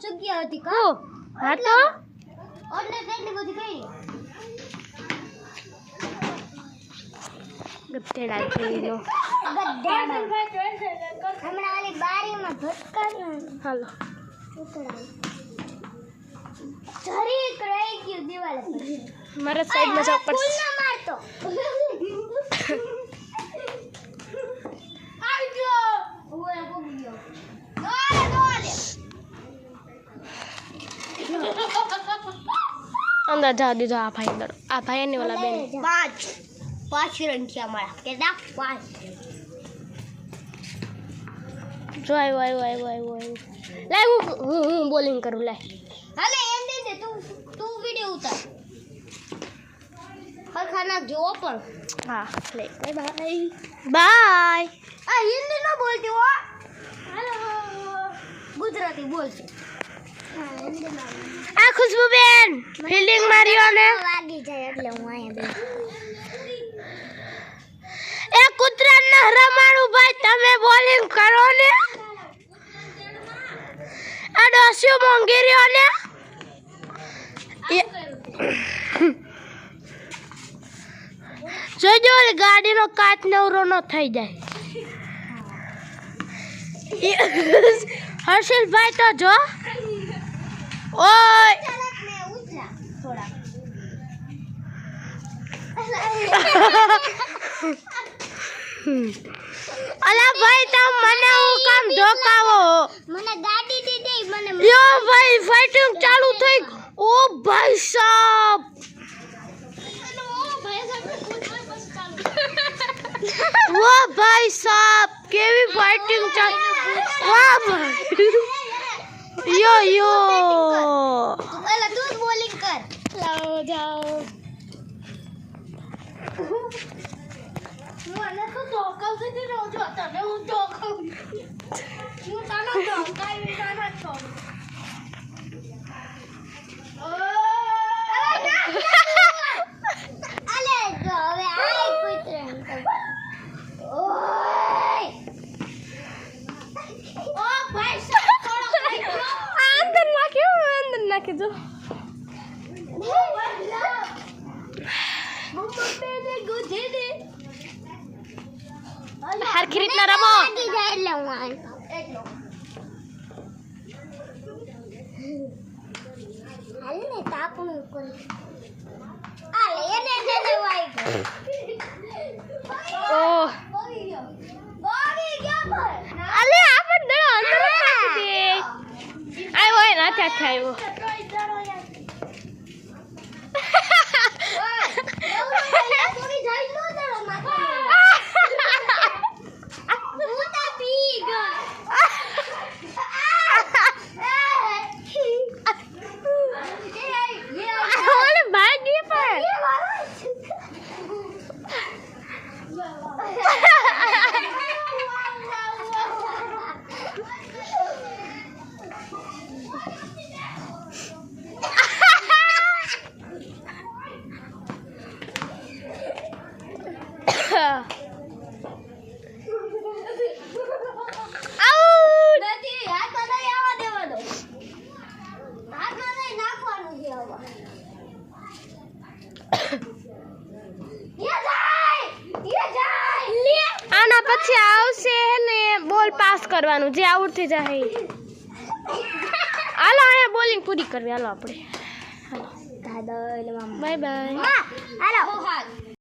જગ્યા હતી કા હા તો ઓને કેટલી બધી કઈ ગધેડા કેનો ગધેડા હમણાં વાલી બારીમાં ભટકાવ્યો હાલો જરી રહી ગયું દિવાલે પર મારા સાઈડમાં જાવ પર ફૂલ ના મારતો આવજો ઓય ગયો અંદર જા દીધો આ ભાઈ ને વાલા બેન પાંચ રન થયા મારા કેટલા 5 જો આવ્યો લાય હું બોલિંગ કરું લાય હાલે એમ દે તું વિડિયો ઉતાર ખાના જો પણ હા લે બાય આ હિન્દી ન બોલતી હો હાલો ગુજરાતી બોલતી હા હિન્દી માં આ ખુશ્બુ બેન ફિલ્ડિંગ માર્યો ને વાગી જાય એટલે હું અહીંયા એ કૂતરા ને રમાડું ભાઈ તમે બોલિંગ કરો ને આ ડોસ્યો મોંઘી રહ્યો ને જોજો ગાડીનો કાચ નવરો ન થઈ જાય હર્ષિલભાઈ તો જો ઓય અલા ભાઈ તમ મને હું કામ ધોકાવો મને ગાડી દીધી મને યો ભાઈ ફાઇટિંગ ચાલુ થઈ ઓ ભાઈ સાહેબ वो भाई साहब केवी फाइटिंग चल वाह भाई यो पहले तू बॉलिंग कर लाओ जाओ મને તો ધોકાવતી હતી ને જો તને હું ધોકાવ હું તને ધોકાવી ના છો અલે જો હવે આઈ કૂતરે ઓય ઓ ભાઈ થોડો अंदर नाखे जो हर खरीदना रमो अले आपण दडो अंदर नाखी दे आयो है ना त्या खायो આના પછી આવશે ને બોલ પાસ કરવાનું જે આઉટ થઈ જાય હાલો આયા બોલિંગ પૂરી કરવી હાલો આપણે હાલો બાય બાય હાલો